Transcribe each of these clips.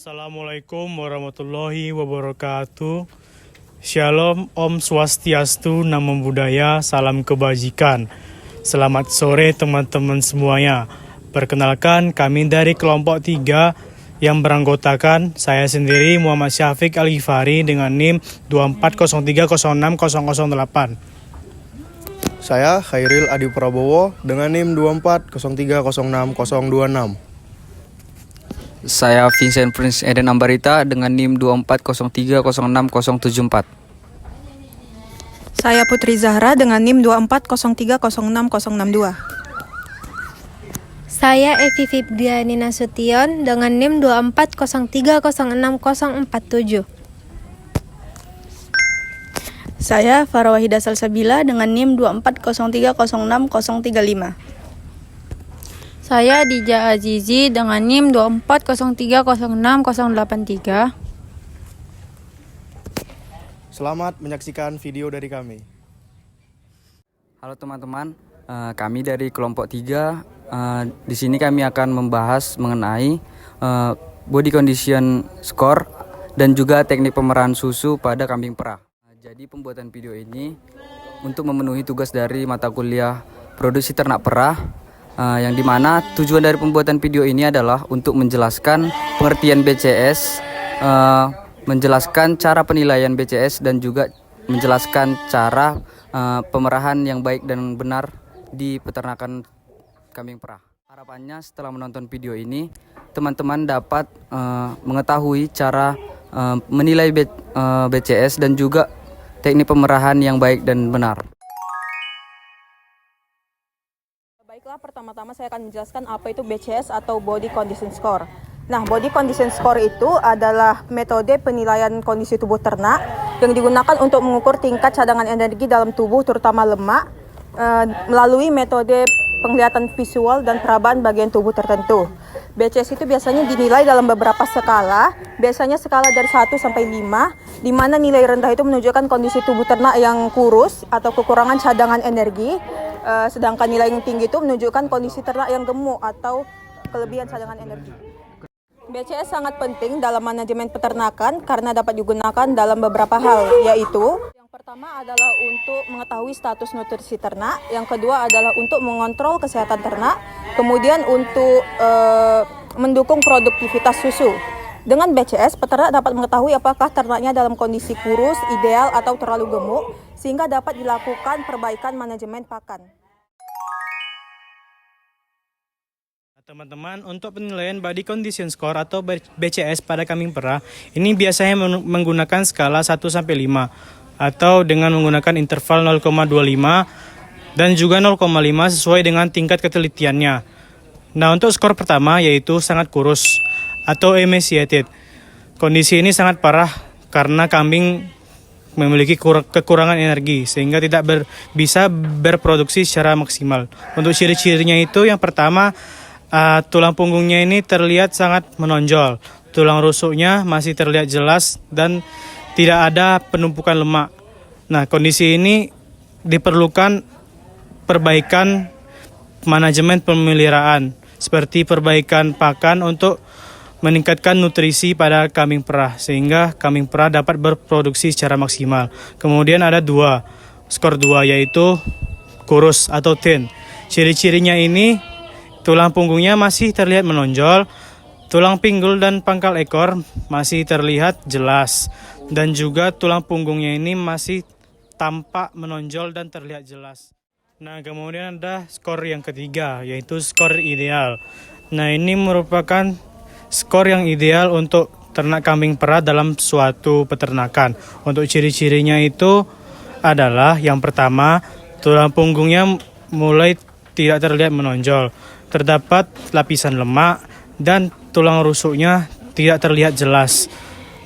Assalamualaikum warahmatullahi wabarakatuh. Shalom, Om Swastiastu, Namo Buddhaya, salam kebajikan. Selamat sore teman-teman semuanya. Perkenalkan, kami dari kelompok 3 yang beranggotakan saya sendiri Muhammad Syafiq Al-Ghifari dengan NIM 2403060008. Saya Khairil Adi Prabowo dengan NIM 2403060026. Saya Vincent Prince Eden Ambarita dengan NIM 2403060074. Saya Putri Zahra dengan NIM 2403060062. Saya Evi Fibriani Nasution dengan NIM 2403060047. Saya Farah Wahidah Salsabila dengan NIM 2403060035. Saya Dija Azizi dengan NIM 2403060083. Selamat menyaksikan video dari kami. Halo teman-teman, kami dari kelompok 3. Di sini kami akan membahas mengenai body condition score dan juga teknik pemerahan susu pada kambing perah. Jadi pembuatan video ini untuk memenuhi tugas dari mata kuliah produksi ternak perah, yang dimana tujuan dari pembuatan video ini adalah untuk menjelaskan pengertian BCS, menjelaskan cara penilaian BCS dan juga menjelaskan cara pemerahan yang baik dan benar di peternakan kambing perah. Harapannya setelah menonton video ini, teman-teman dapat mengetahui cara menilai BCS dan juga teknik pemerahan yang baik dan benar. Baiklah, pertama-tama saya akan menjelaskan apa itu BCS atau Body Condition Score. Nah, Body Condition Score itu adalah metode penilaian kondisi tubuh ternak yang digunakan untuk mengukur tingkat cadangan energi dalam tubuh, terutama lemak, melalui metode penglihatan visual dan perabaan bagian tubuh tertentu. BCS itu biasanya dinilai dalam beberapa skala, biasanya skala dari 1 sampai 5, di mana nilai rendah itu menunjukkan kondisi tubuh ternak yang kurus atau kekurangan cadangan energi, sedangkan nilai yang tinggi itu menunjukkan kondisi ternak yang gemuk atau kelebihan cadangan energi. BCS sangat penting dalam manajemen peternakan karena dapat digunakan dalam beberapa hal, yaitu yang pertama adalah untuk mengetahui status nutrisi ternak, yang kedua adalah untuk mengontrol kesehatan ternak, kemudian untuk mendukung produktivitas susu. Dengan BCS, peternak dapat mengetahui apakah ternaknya dalam kondisi kurus, ideal, atau terlalu gemuk, sehingga dapat dilakukan perbaikan manajemen pakan. Teman-teman, untuk penilaian body condition score atau BCS pada kambing perah, ini biasanya menggunakan skala 1 sampai 5 atau dengan menggunakan interval 0,25 dan juga 0,5 sesuai dengan tingkat ketelitiannya. Nah, untuk skor pertama yaitu sangat kurus atau emaciated. Kondisi ini sangat parah karena kambing memiliki kekurangan energi sehingga tidak bisa berproduksi secara maksimal. Untuk ciri-cirinya itu yang pertama, tulang punggungnya ini terlihat sangat menonjol, tulang rusuknya masih terlihat jelas dan tidak ada penumpukan lemak. Nah, kondisi ini diperlukan perbaikan manajemen pemeliharaan seperti perbaikan pakan untuk meningkatkan nutrisi pada kambing perah sehingga kambing perah dapat berproduksi secara maksimal. Kemudian ada skor 2 yaitu kurus atau thin. Ciri-cirinya ini tulang punggungnya masih terlihat menonjol, tulang pinggul dan pangkal ekor masih terlihat jelas, dan juga tulang punggungnya ini masih tampak menonjol dan terlihat jelas. Nah, kemudian ada skor yang ketiga, yaitu skor ideal. Nah, ini merupakan skor yang ideal untuk ternak kambing perah dalam suatu peternakan. Untuk ciri-cirinya itu adalah yang pertama, tulang punggungnya mulai tidak terlihat menonjol, terdapat lapisan lemak, dan tulang rusuknya tidak terlihat jelas.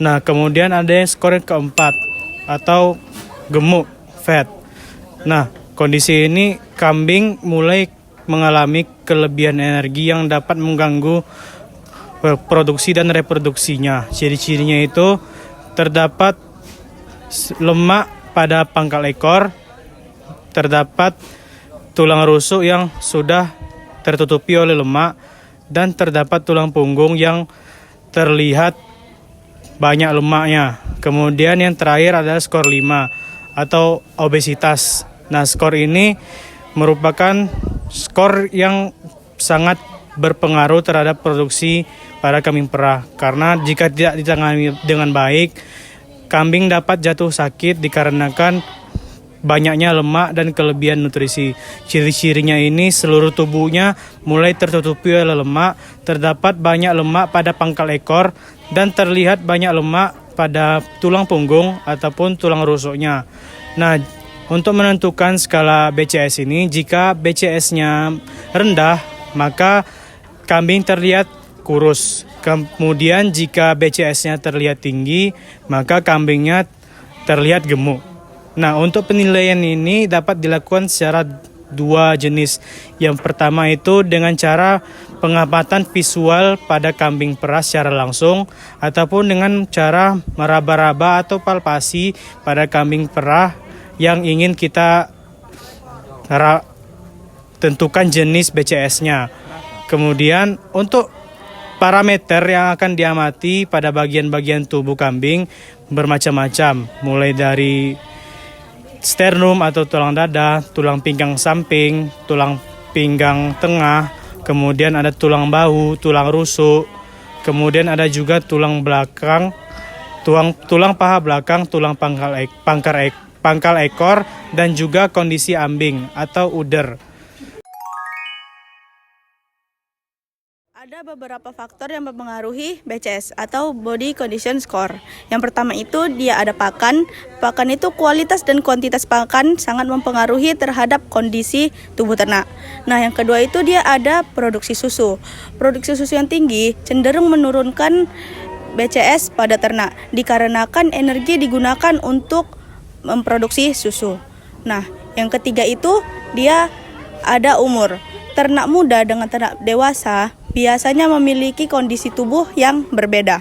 Nah, kemudian ada skor yang keempat atau gemuk, fat. Nah, kondisi ini kambing mulai mengalami kelebihan energi yang dapat mengganggu produksi dan reproduksinya. Ciri-cirinya itu terdapat lemak pada pangkal ekor, terdapat tulang rusuk yang sudah tertutupi oleh lemak, dan terdapat tulang punggung yang terlihat banyak lemaknya. Kemudian yang terakhir adalah skor 5 atau obesitas. Nah, skor ini merupakan skor yang sangat berpengaruh terhadap produksi pada kambing perah. Karena jika tidak ditangani dengan baik, kambing dapat jatuh sakit dikarenakan banyaknya lemak dan kelebihan nutrisi. Ciri-cirinya ini seluruh tubuhnya mulai tertutupi oleh lemak, terdapat banyak lemak pada pangkal ekor, dan terlihat banyak lemak pada tulang punggung ataupun tulang rusuknya. Nah, untuk menentukan skala BCS ini, jika BCS-nya rendah, maka kambing terlihat kurus. Kemudian jika BCS-nya terlihat tinggi, maka kambingnya terlihat gemuk. Nah, untuk penilaian ini dapat dilakukan secara dua jenis. Yang pertama itu dengan cara pengamatan visual pada kambing perah secara langsung, ataupun dengan cara meraba-raba atau palpasi pada kambing perah yang ingin kita tentukan jenis BCS-nya. Kemudian untuk parameter yang akan diamati pada bagian-bagian tubuh kambing bermacam-macam, mulai dari sternum atau tulang dada, tulang pinggang samping, tulang pinggang tengah, kemudian ada tulang bahu, tulang rusuk, kemudian ada juga tulang belakang, tulang paha belakang, tulang pangkal ekor, dan juga kondisi ambing atau uder. Ada beberapa faktor yang mempengaruhi BCS atau Body Condition Score. Yang pertama itu dia ada pakan. Pakan itu kualitas dan kuantitas pakan sangat mempengaruhi terhadap kondisi tubuh ternak. Nah, yang kedua itu dia ada produksi susu. Produksi susu yang tinggi cenderung menurunkan BCS pada ternak dikarenakan energi digunakan untuk memproduksi susu. Nah, yang ketiga itu dia ada umur. Ternak muda dengan ternak dewasa biasanya memiliki kondisi tubuh yang berbeda.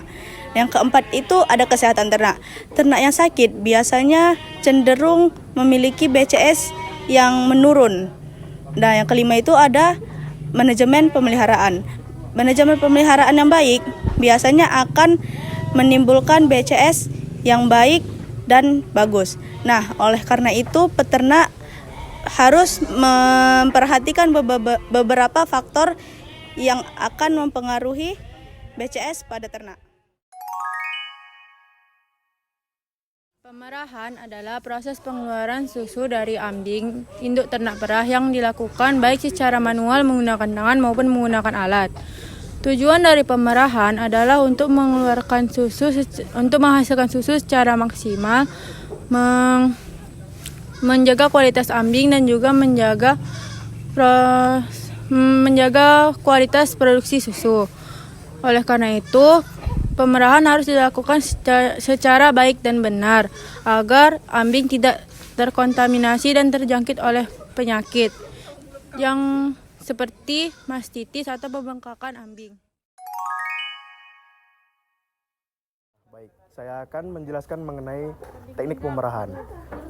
Yang keempat itu ada kesehatan ternak. Ternak yang sakit biasanya cenderung memiliki BCS yang menurun. Nah, yang kelima itu ada manajemen pemeliharaan. Manajemen pemeliharaan yang baik biasanya akan menimbulkan BCS yang baik dan bagus. Nah, oleh karena itu peternak harus memperhatikan beberapa faktor yang akan mempengaruhi BCS pada ternak. Pemerahan adalah proses pengeluaran susu dari ambing induk ternak perah yang dilakukan baik secara manual menggunakan tangan maupun menggunakan alat. Tujuan dari pemerahan adalah untuk menghasilkan susu secara maksimal, menjaga kualitas ambing dan juga menjaga kualitas produksi susu. Oleh karena itu, pemerahan harus dilakukan secara baik dan benar agar ambing tidak terkontaminasi dan terjangkit oleh penyakit yang seperti mastitis atau pembengkakan ambing. Baik, saya akan menjelaskan mengenai teknik pemerahan.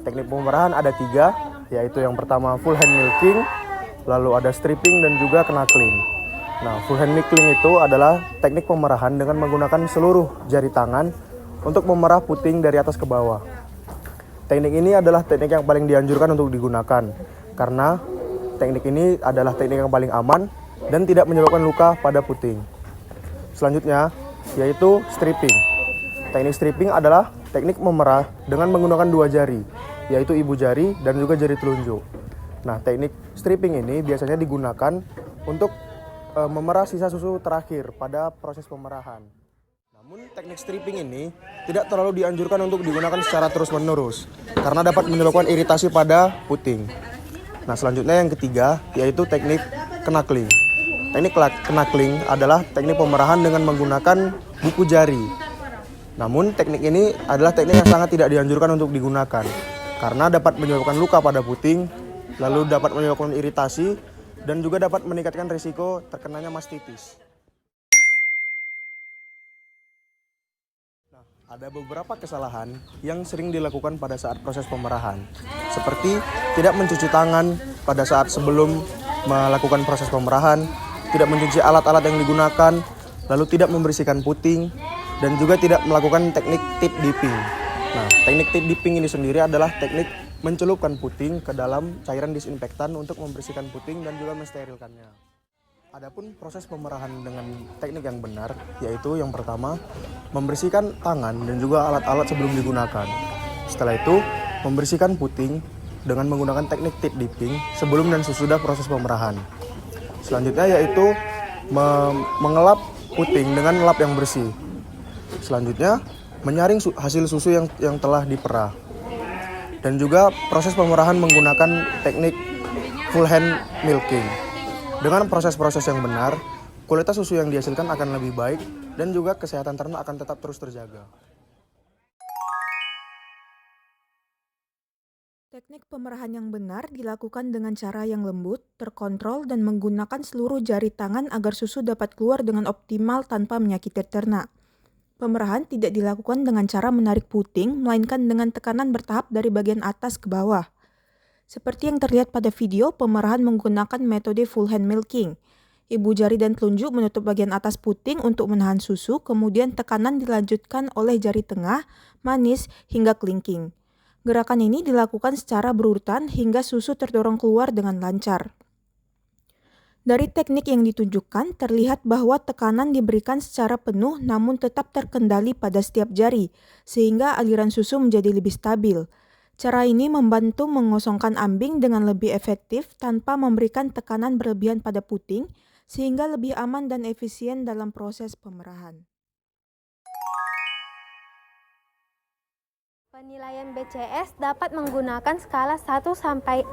Teknik pemerahan ada 3, yaitu yang pertama full hand milking, lalu ada stripping dan juga knuckling. Nah, full hand milking itu adalah teknik pemerahan dengan menggunakan seluruh jari tangan untuk memerah puting dari atas ke bawah. Teknik ini adalah teknik yang paling dianjurkan untuk digunakan karena teknik ini adalah teknik yang paling aman dan tidak menyebabkan luka pada puting. Selanjutnya yaitu stripping. Teknik stripping adalah teknik memerah dengan menggunakan 2 jari, yaitu ibu jari dan juga jari telunjuk. Nah, teknik stripping ini biasanya digunakan untuk memerah sisa susu terakhir pada proses pemerahan. Namun, teknik stripping ini tidak terlalu dianjurkan untuk digunakan secara terus-menerus karena dapat menyebabkan iritasi pada puting. Nah, selanjutnya yang ketiga yaitu teknik knuckling. Teknik knuckling adalah teknik pemerahan dengan menggunakan buku jari. Namun, teknik ini adalah teknik yang sangat tidak dianjurkan untuk digunakan karena dapat menyebabkan luka pada puting, lalu dapat menyebabkan iritasi, dan juga dapat meningkatkan risiko terkenanya mastitis. Nah, ada beberapa kesalahan yang sering dilakukan pada saat proses pemerahan, seperti tidak mencuci tangan pada saat sebelum melakukan proses pemerahan, tidak mencuci alat-alat yang digunakan, lalu tidak membersihkan puting, dan juga tidak melakukan teknik tip dipping. Nah, teknik tip dipping ini sendiri adalah teknik mencelupkan puting ke dalam cairan disinfektan untuk membersihkan puting dan juga mensterilkannya. Adapun proses pemerahan dengan teknik yang benar, yaitu yang pertama, membersihkan tangan dan juga alat-alat sebelum digunakan. Setelah itu, membersihkan puting dengan menggunakan teknik tip dipping sebelum dan sesudah proses pemerahan. Selanjutnya yaitu mengelap puting dengan lap yang bersih. Selanjutnya, menyaring hasil susu yang telah diperah. Dan juga proses pemerahan menggunakan teknik full hand milking. Dengan proses-proses yang benar, kualitas susu yang dihasilkan akan lebih baik dan juga kesehatan ternak akan tetap terus terjaga. Teknik pemerahan yang benar dilakukan dengan cara yang lembut, terkontrol, dan menggunakan seluruh jari tangan agar susu dapat keluar dengan optimal tanpa menyakiti ternak. Pemerahan tidak dilakukan dengan cara menarik puting, melainkan dengan tekanan bertahap dari bagian atas ke bawah. Seperti yang terlihat pada video, pemerahan menggunakan metode full hand milking. Ibu jari dan telunjuk menutup bagian atas puting untuk menahan susu, kemudian tekanan dilanjutkan oleh jari tengah, manis, hingga kelingking. Gerakan ini dilakukan secara berurutan hingga susu terdorong keluar dengan lancar. Dari teknik yang ditunjukkan, terlihat bahwa tekanan diberikan secara penuh namun tetap terkendali pada setiap jari, sehingga aliran susu menjadi lebih stabil. Cara ini membantu mengosongkan ambing dengan lebih efektif tanpa memberikan tekanan berlebihan pada puting, sehingga lebih aman dan efisien dalam proses pemerahan. Penilaian BCS dapat menggunakan skala 1 sampai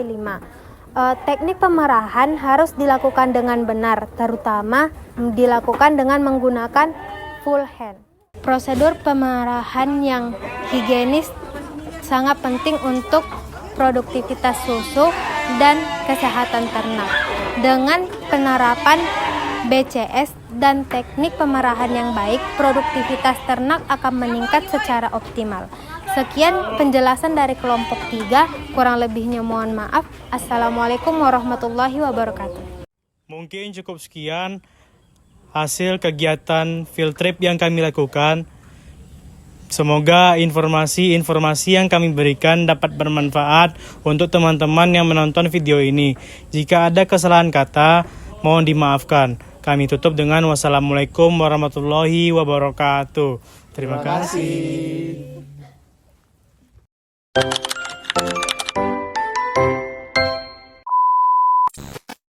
5. Teknik pemerahan harus dilakukan dengan benar, terutama dilakukan dengan menggunakan full hand. Prosedur pemerahan yang higienis sangat penting untuk produktivitas susu dan kesehatan ternak. Dengan penerapan BCS dan teknik pemerahan yang baik, produktivitas ternak akan meningkat secara optimal. Sekian penjelasan dari kelompok 3, kurang lebihnya mohon maaf. Assalamualaikum warahmatullahi wabarakatuh. Mungkin cukup sekian hasil kegiatan field trip yang kami lakukan. Semoga informasi yang kami berikan dapat bermanfaat untuk teman-teman yang menonton video ini. Jika ada kesalahan kata, mohon dimaafkan. Kami tutup dengan wassalamualaikum warahmatullahi wabarakatuh. Terima kasih.